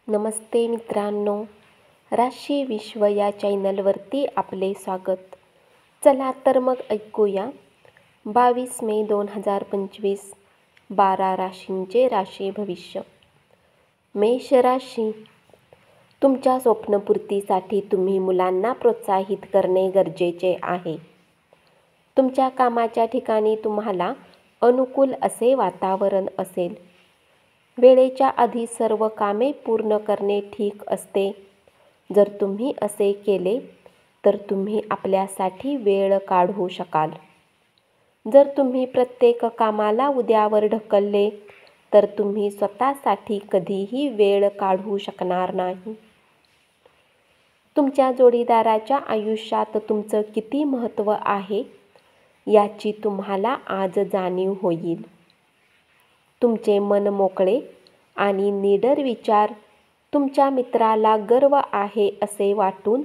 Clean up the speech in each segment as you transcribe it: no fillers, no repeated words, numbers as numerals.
नमस्ते मित्रांनो, राशी विश्व या चॅनलवरती आपले स्वागत. चला तर मग ऐकूया 22 मे 2025 12 राशींचे राशी भविष्य. मेष राशी, तुमच्या स्वप्नपूर्तीसाठी तुम्ही मुलांना प्रोत्साहित करणे गरजेचे आहे. तुमच्या कामाच्या ठिकाणी तुम्हाला अनुकूल असे वातावरण असेल. वेळेच्या आधी सर्व कामे पूर्ण करणे ठीक असते. जर तुम्ही असे केले तर तुम्ही आपल्यासाठी वेळ काढू शकाल. जर तुम्ही प्रत्येक कामाला उद्यावर ढकलले तर तुम्ही स्वतःसाठी कधीही वेळ काढू शकणार नाही. तुमच्या जोडीदाराच्या आयुष्यात तुमचं किती महत्त्व आहे याची तुम्हाला आज जाणीव होईल. तुमचे मन मोकळे आणि निडर विचार तुमच्या मित्राला गर्व आहे असे वाटून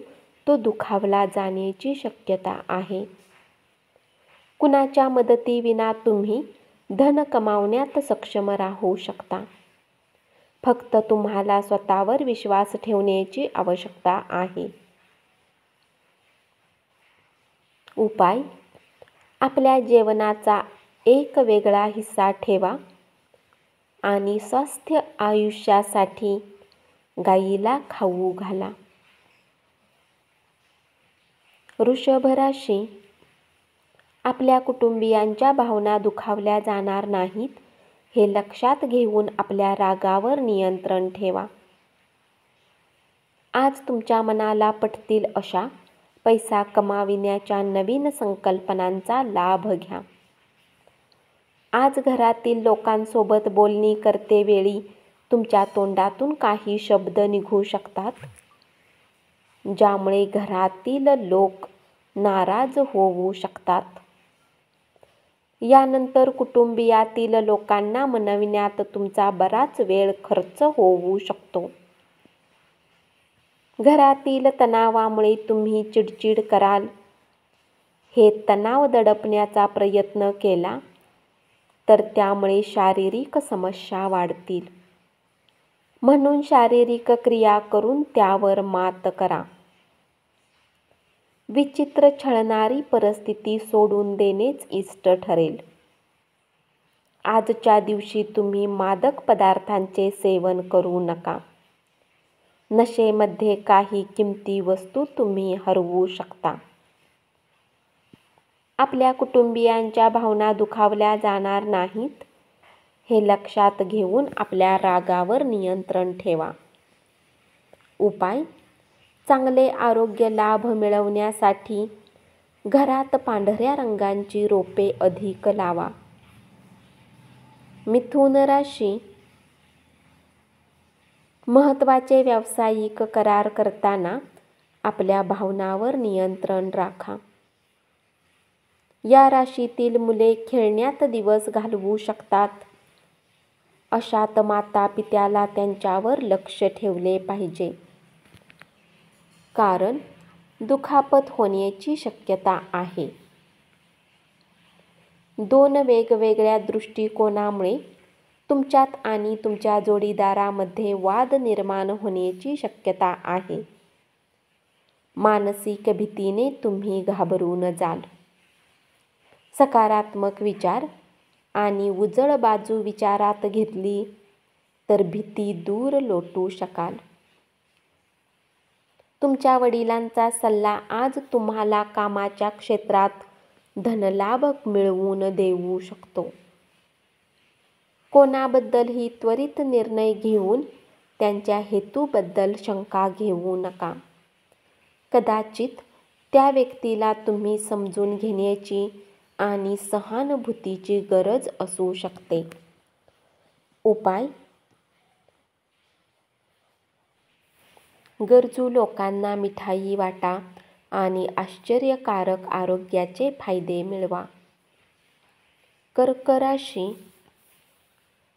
तो दुखावला जाण्याची शक्यता आहे. कुणाच्या मदतीविना तुम्ही धन कमावण्यात सक्षम राहू शकता. फक्त तुम्हाला स्वतःवर विश्वास ठेवण्याची आवश्यकता आहे. उपाय: आपल्या जेवणाचा एक वेगळा हिस्सा ठेवा आणि स्वस्थ आयुष्यासाठी गायीला खाऊ घाला. वृषभ राशी, आपल्या कुटुंबियांच्या भावना दुखावल्या जाणार नाहीत हे लक्षात घेऊन आपल्या रागावर नियंत्रण ठेवा. आज तुमच्या मनाला पटतील अशा पैसा कमाविण्याच्या नवीन संकल्पनांचा लाभ घ्या. आज घरातील लोकांसोबत बोलणी करतेवेळी तुमच्या तोंडातून काही शब्द निघू शकतात, ज्यामुळे घरातील लोक नाराज होऊ शकतात. यानंतर कुटुंबियातील लोकांना मनविण्यात तुमचा बराच वेळ खर्च होऊ शकतो. घरातील तणावामुळे तुम्ही चिडचिड कराल. हे तणाव दडपण्याचा प्रयत्न केला तर त्यामुळे शारीरिक समस्या वाढतील. म्हणून शारीरिक क्रिया करून त्यावर मात करा. विचित्र छळणारी परिस्थिती सोडून देणेच इष्ट ठरेल. आजच्या दिवशी तुम्ही मादक पदार्थांचे सेवन करू नका. नशेमध्ये काही किमती वस्तू तुम्ही हरवू शकता. आपल्या कुटुंबियांच्या भावना दुखावल्या जाणार नाहीत हे लक्षात घेऊन आपल्या रागावर नियंत्रण ठेवा. उपाय: चांगले आरोग्य लाभ मिळवण्यासाठी घरात पांढऱ्या रंगाची रोपे अधिक लावा. मिथुन राशी, महत्त्वाचे व्यावसायिक करार करताना आपल्या भावनांवर नियंत्रण राखा. या राशीतील मुले खेळण्यात दिवस घालवू शकतात. अशात माता-पित्याला त्यांच्यावर लक्ष ठेवले पाहिजे, कारण दुखापत होण्याची शक्यता आहे. दोन वेगवेगळ्या दृष्टिकोनामुळे तुमच्यात आणि तुमच्या जोडीदारामध्ये वाद निर्माण होण्याची शक्यता आहे. मानसिक भीतीने तुम्ही घाबरून जाल. सकारात्मक विचार आणि उजळ बाजू विचारात घेतली तर भीती दूर लोटू शकाल. तुमच्या वडिलांचा सल्ला आज तुम्हाला कामाच्या क्षेत्रात धनलाभ मिळवून देऊ शकतो. कोणाबद्दलही त्वरित निर्णय घेऊन त्यांच्या हेतूबद्दल शंका घेऊ नका. कदाचित त्या व्यक्तीला तुम्ही समजून घेण्याची आणि सहानुभूतीची गरज असू शकते. उपाय: गरजू लोकांना मिठाई वाटा आणि आश्चर्यकारक आरोग्याचे फायदे मिळवा. कर्क राशी,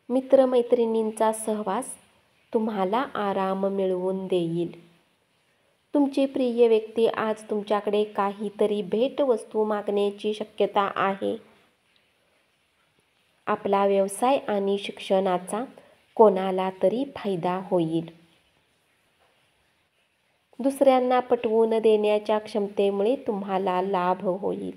मित्रमैत्रिणींचा सहवास तुम्हाला आराम मिळवून देईल. तुमची प्रिय व्यक्ती आज तुमच्याकडे काहीतरी भेटवस्तू मागण्याची शक्यता आहे. आपला व्यवसाय आणि शिक्षणाचा कोणाला तरी फायदा होईल. दुसऱ्यांना पटवून देण्याच्या क्षमतेमुळे तुम्हाला लाभ होईल.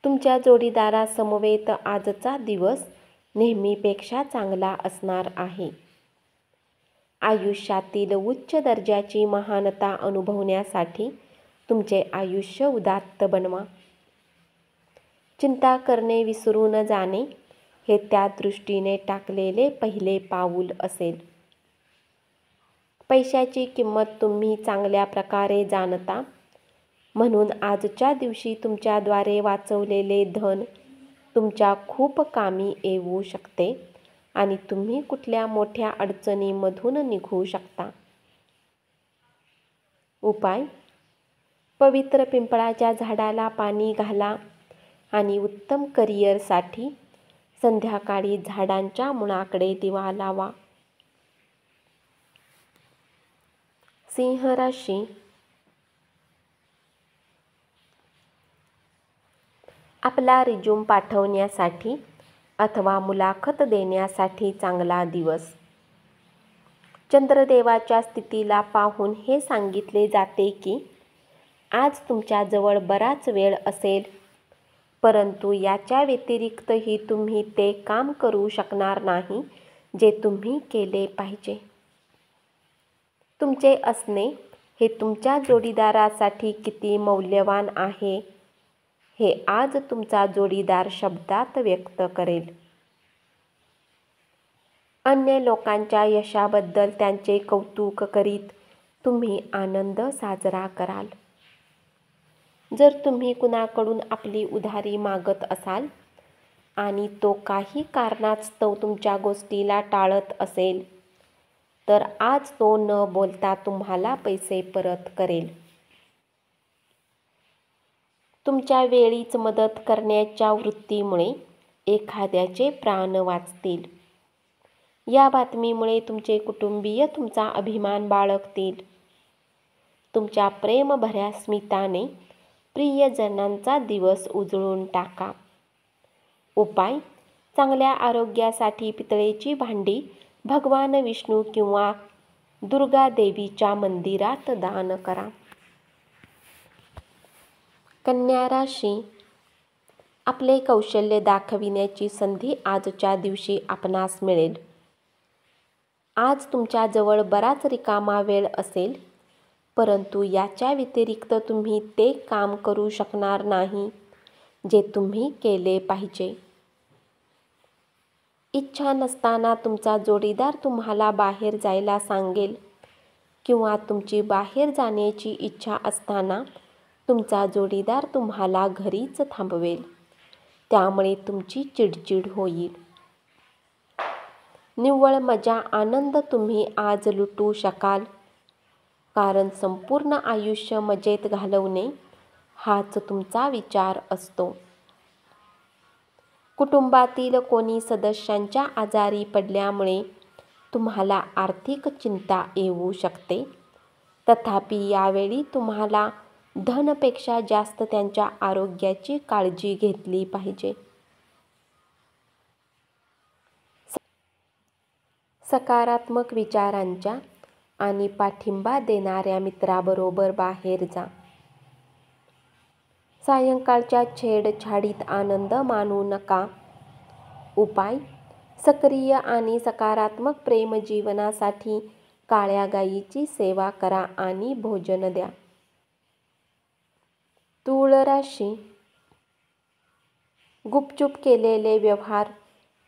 तुमच्या जोडीदारासमवेत आजचा दिवस नेहमीपेक्षा चांगला असणार आहे. आयुष्यातील उच्च दर्जाची महानता अनुभवण्यासाठी तुमचे आयुष्य उदात्त बनवा. चिंता करणे विसरून जाणे हे त्या दृष्टीने टाकलेले पहिले पाऊल असेल. पैशाची किंमत तुम्ही चांगल्या प्रकारे जाणता, म्हणून आजच्या दिवशी तुमच्याद्वारे वाचवलेले धन तुमच्या खूप कामी येऊ शकते आणि तुम्ही कुठल्या मोठ्या अडचणीमधून निघू शकता. उपाय: पवित्र पिंपळाच्या झाडाला पाणी घाला आणि उत्तम करिअरसाठी संध्याकाळी झाडांच्या मुळाकडे दिवा लावा. सिंह राशी. आपला रिझ्यूम पाठवण्यासाठी अथवा मुलाखत देण्यासाठी चांगला दिवस. चंद्रदेवाच्या स्थितीला पाहून हे सांगितले जाते की आज तुमच्याजवळ बराच वेळ असेल, परंतु याच्या व्यतिरिक्तही तुम्ही ते काम करू शकणार नाही जे तुम्ही केले पाहिजे. तुमचे असणे हे तुमच्या जोडीदारासाठी किती मौल्यवान आहे हे आज तुमचा जोडीदार शब्दात व्यक्त करेल. अन्य लोकांच्या यशाबद्दल त्यांचे कौतुक करीत तुम्ही आनंद साजरा कराल. जर तुम्ही कुणाकडून आपली उधारी मागत असाल आणि तो काही कारणास्तव तुमच्या गोष्टीला टाळत असेल, तर आज तो न बोलता तुम्हाला पैसे परत करेल. तुमच्या वेळीच मदत करण्याच्या वृत्तीमुळे एखाद्याचे प्राण वाचतील. या बातमीमुळे तुमचे कुटुंबीय तुमचा अभिमान बाळगतील. तुमच्या प्रेमभऱ्या स्मिताने प्रियजनांचा दिवस उजळून टाका. उपाय: चांगल्या आरोग्यासाठी पितळेची भांडी भगवान विष्णू किंवा दुर्गा देवीच्या मंदिरात दान करा. कन्या राशी. आपले कौशल्य दाखविण्याची संधी आजच्या दिवशी आपणास मिळेल. आज तुमच्याजवळ बराच रिकामा वेळ असेल, परंतु याच्या व्यतिरिक्त तुम्ही ते काम करू शकणार नाही जे तुम्ही केले पाहिजे. इच्छा नसताना तुमचा जोडीदार तुम्हाला बाहेर जायला सांगेल किंवा तुमची बाहेर जाण्याची इच्छा असताना तुमचा जोडीदार तुम्हाला घरीच थांबवेल. त्यामुळे तुमची चिडचिड होईल. निव्वळ मजा आनंद तुम्ही आज लुटू शकाल, कारण संपूर्ण आयुष्य मजेत घालवणे हाच तुमचा विचार असतो. कुटुंबातील कोणी सदस्यांच्या आजारी पडल्यामुळे तुम्हाला आर्थिक चिंता येऊ शकते, तथापि यावेळी तुम्हाला धनापेक्षा जास्त त्यांच्या आरोग्याची काळजी घेतली पाहिजे. सकारात्मक विचारांच्या आणि पाठिंबा देणाऱ्या मित्राबरोबर बाहेर जा. सायंकाळच्या छेडछाडीत आनंद मानू नका. उपाय: सक्रिय आणि सकारात्मक प्रेमजीवनासाठी काळ्या गायीची सेवा करा आणि भोजन द्या. तूळ राशी. गुपचूप केलेले व्यवहार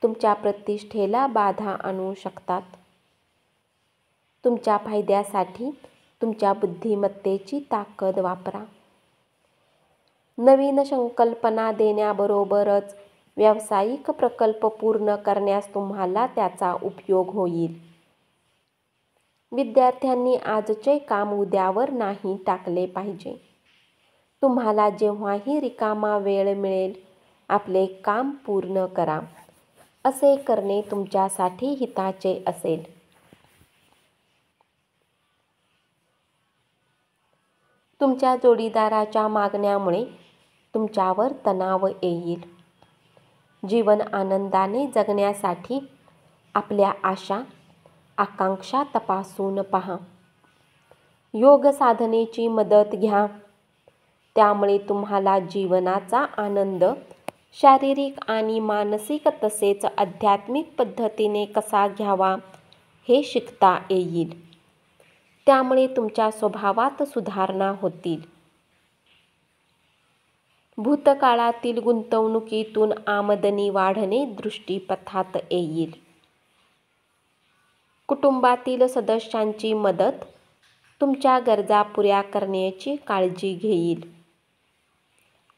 तुमच्या प्रतिष्ठेला बाधा आणू शकतात. तुमच्या फायद्यासाठी तुमच्या बुद्धिमत्तेची ताकद वापरा. नवीन संकल्पना देण्याबरोबरच व्यावसायिक प्रकल्प पूर्ण करण्यास तुम्हाला त्याचा उपयोग होईल. विद्यार्थ्यांनी आजचे काम उद्यावर नाही टाकले पाहिजे. तुम्हाला जेव्हाही रिकामा वेळ मिळेल आपले काम पूर्ण करा. असे करणे तुमच्यासाठी हिताचे असेल. तुमच्या जोडीदाराच्या मागण्यामुळे तुमच्यावर तणाव येईल. जीवन आनंदाने जगण्यासाठी आपल्या आशा आकांक्षा तपासून पहा. योग साधनेची मदत घ्या. त्यामुळे तुम्हाला जीवनाचा आनंद शारीरिक आणि मानसिक तसेच आध्यात्मिक पद्धतीने कसा घ्यावा हे शिकता येईल. त्यामुळे तुमच्या स्वभावात सुधारणा होतील. भूतकाळातील गुंतवणुकीतून आमदनी वाढणे दृष्टीपथात येईल. कुटुंबातील सदस्यांची मदत तुमच्या गरजा पुऱ्या करण्याची काळजी घेईल.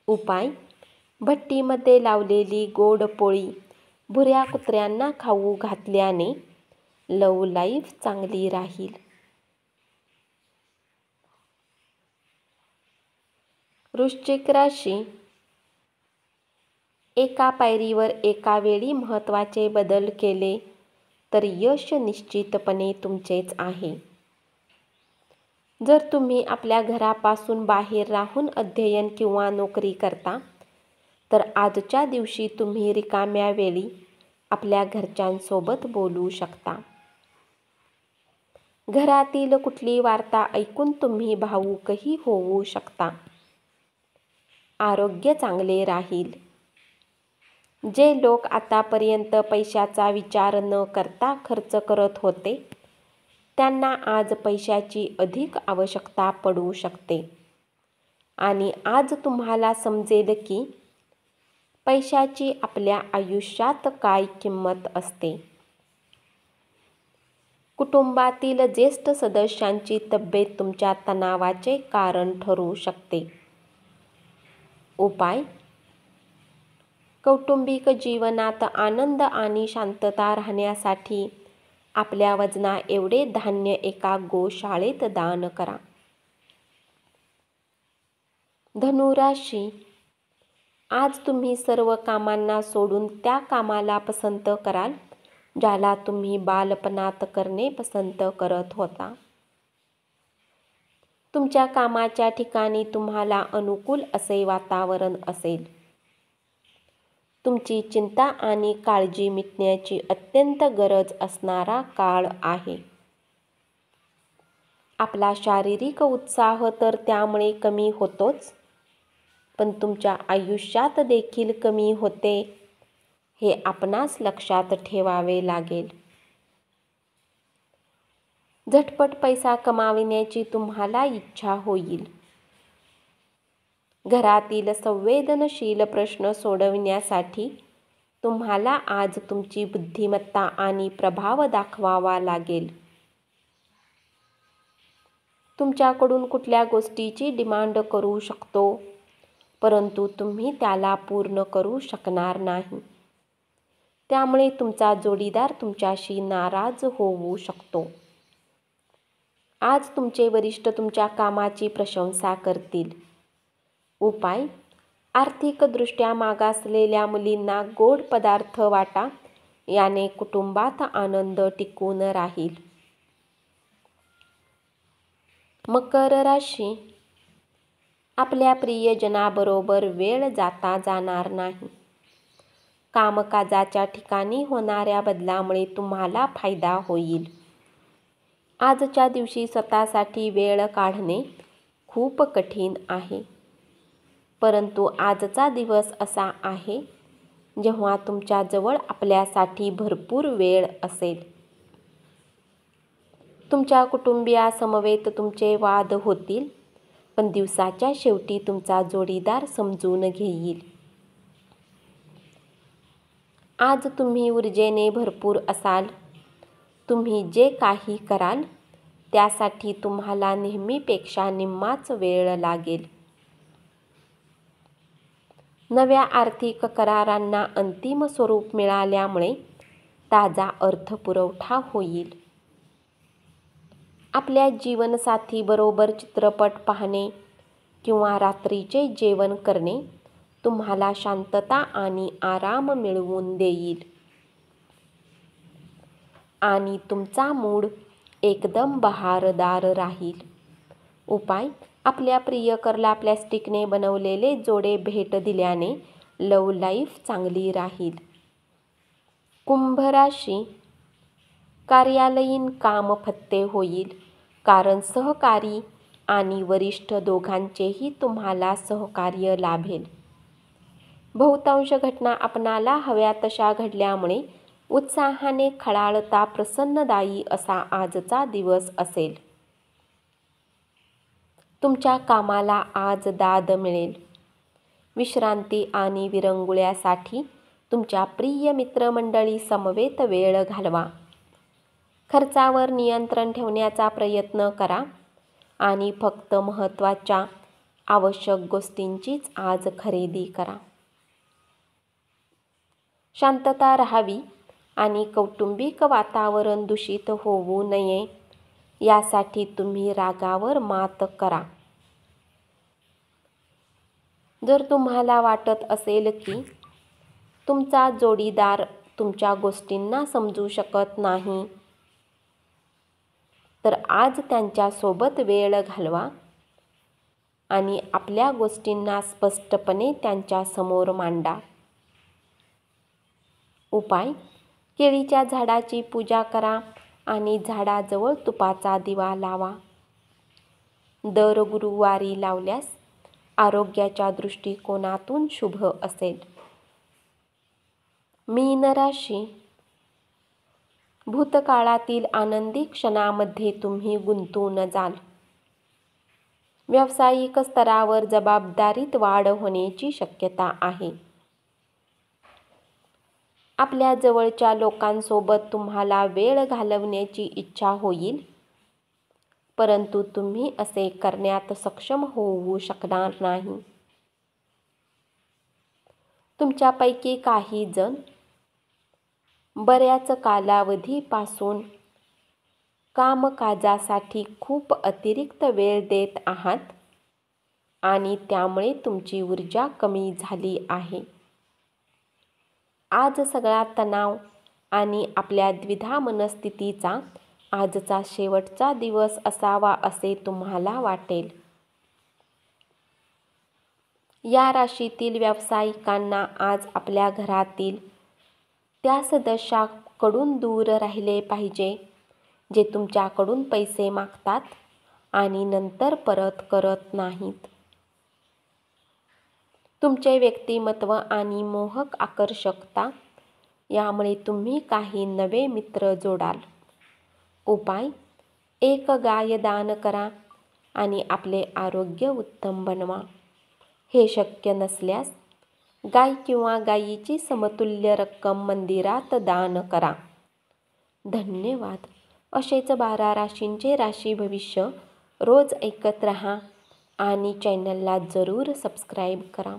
उपाय: भट्टीमध्ये लावलेली गोड पोळी भुऱ्या कुत्र्यांना खाऊ घातल्याने लव्ह लाईफ चांगली राहील. वृश्चिक राशी. एका पायरीवर एका वेळी महत्त्वाचे बदल केले तर यश निश्चितपणे तुमचेच आहे. जर तुम्ही आपल्या घरापासून बाहेर राहून अध्ययन किंवा नोकरी करता तर आजच्या दिवशी तुम्ही रिकाम्या वेळी आपल्या घरच्यांसोबत बोलू शकता. घरातील कुठली वार्ता ऐकून तुम्ही भावूकही होऊ शकता. आरोग्य चांगले राहील. जे लोक आतापर्यंत पैशाचा विचार न करता खर्च करत होते त्यांना आज पैशाची अधिक आवश्यकता पडू शकते आणि आज तुम्हाला समजेल की पैशाची आपल्या आयुष्यात काय किंमत असते. कुटुंबातील ज्येष्ठ सदस्यांची तब्येत तुमच्या तणावाचे कारण ठरू शकते. उपाय: कौटुंबिक जीवनात आनंद आणि शांतता राहण्यासाठी आपल्या वजना एवढे धान्य एका गोशाळेत दान करा. धनुराशी. आज तुम्ही सर्व कामांना सोडून त्या कामाला पसंत कराल ज्याला तुम्ही बालपणात करणे पसंत करत होता. तुमच्या कामाच्या ठिकाणी तुम्हाला अनुकूल असे वातावरण असेल. तुमची चिंता आणि काळजी मिटण्याची अत्यंत गरज असणारा काळ आहे. आपला शारीरिक उत्साह तर त्यामुळे कमी होतोच, पण तुमच्या आयुष्यात देखील कमी होते हे आपणास लक्षात ठेवावे लागेल. झटपट पैसा कमावण्याची तुम्हाला इच्छा होईल. घरातील संवेदनशील प्रश्न सोडविण्यासाठी तुम्हाला आज तुमची बुद्धिमत्ता आणि प्रभाव दाखवावा लागेल. तुमच्याकडून कुठल्या गोष्टीची डिमांड करू शकतो, परंतु तुम्ही त्याला पूर्ण करू शकणार नाही. त्यामुळे तुमचा जोडीदार तुमच्याशी नाराज होऊ शकतो. आज तुमचे वरिष्ठ तुमच्या कामाची प्रशंसा करतील. उपाय: आर्थिकदृष्ट्या मागासलेल्या मुलींना गोड पदार्थ वाटा. याने कुटुंबात आनंद टिकून राहील. मकर राशी. आपल्या प्रियजनाबरोबर वेळ जाता जाणार नाही. कामकाजाच्या ठिकाणी होणाऱ्या बदलामुळे तुम्हाला फायदा होईल. आजच्या दिवशी स्वतःसाठी वेळ काढणे खूप कठीण आहे, परंतु आजचा दिवस असा आहे जेव्हा तुमच्याजवळ आपल्यासाठी भरपूर वेळ असेल. तुमच्या कुटुंबियासमवेत तुमचे वाद होतील, पण दिवसाच्या शेवटी तुमचा जोडीदार समजून घेईल. आज तुम्ही ऊर्जेने भरपूर असाल. तुम्ही जे काही कराल त्यासाठी तुम्हाला नेहमीपेक्षा निम्माच वेळ लागेल. नव्या आर्थिक करारांना अंतिम स्वरूप मिळाल्यामुळे ताजा अर्थपुरवठा होईल. आपल्या जीवनसाथीबरोबर चित्रपट पाहणे किंवा रात्रीचे जेवण करणे तुम्हाला शांतता आणि आराम मिळवून देईल आणि तुमचा मूड एकदम बहारदार राहील. उपाय: आपल्या प्रियकरला प्लॅस्टिकने बनवलेले जोडे भेट दिल्याने लव्ह लाईफ चांगली राहील. कुंभ राशी. कार्यालयीन काम फत्ते होईल, कारण सहकारी आणि वरिष्ठ दोघांचेही तुम्हाला सहकार्य लाभेल. बहुतांश घटना आपणाला हव्या तशा घडल्यामुळे उत्साहाने खळाळता प्रसन्नदायी असा आजचा दिवस असेल. तुमच्या कामाला आज दाद मिळेल. विश्रांती आणि विरंगुळ्यासाठी तुमच्या प्रिय मित्रमंडळी समवेत वेळ घालवा. खर्चावर नियंत्रण ठेवण्याचा प्रयत्न करा आणि फक्त महत्त्वाच्या आवश्यक गोष्टींचीच आज खरेदी करा. शांतता राहावी आणि कौटुंबिक वातावरण दूषित होऊ नये यासाठी तुम्ही रागावर मात करा. जर तुम्हाला वाटत असेल की तुमचा जोडीदार तुमच्या गोष्टींना समजू शकत नाही, तर आज त्यांच्यासोबत वेळ घालवा आणि आपल्या गोष्टींना स्पष्टपणे त्यांच्यासमोर मांडा. उपाय: केळीच्या झाडाची पूजा करा आणि झाडाजवळ तुपाचा दिवा लावा. दर गुरुवारी लावल्यास आरोग्याच्या दृष्टिकोनातून शुभ असेल. मीन राशी. भूतकाळातील आनंदी क्षणामध्ये तुम्ही गुंतून जाल. व्यावसायिक स्तरावर जबाबदारीत वाढ होण्याची शक्यता आहे. आपल्या जवळच्या लोकांसोबत तुम्हाला वेळ घालवण्याची इच्छा होईल, परंतु तुम्ही असे करण्यात सक्षम होऊ शकणार नाही. तुमच्यापैकी काही जण बऱ्याच कालावधीपासून कामकाजासाठी खूप अतिरिक्त वेळ देत आहात आणि त्यामुळे तुमची ऊर्जा कमी झाली आहे. आज सगळा तणाव आणि आपल्या द्विधा मनस्थितीचा आजचा शेवटचा दिवस असावा असे तुम्हाला वाटेल. या राशीतील व्यावसायिकांना आज आपल्या घरातील त्या सदस्याकडून दूर राहिले पाहिजे जे तुमच्याकडून पैसे मागतात आणि नंतर परत करत नाहीत. तुमचे व्यक्तिमत्व आणि मोहक आकर्षकता यामुळे तुम्ही काही नवे मित्र जोडाल. उपाय: एक गाय दान करा आणि आपले आरोग्य उत्तम बनवा. हे शक्य नसल्यास गाय किंवा गायीची समतुल्य रक्कम मंदिरात दान करा. धन्यवाद. असेच 12 राशींचे राशी भविष्य रोज ऐकत रहा आणि चॅनलला जरूर सबस्क्राईब करा.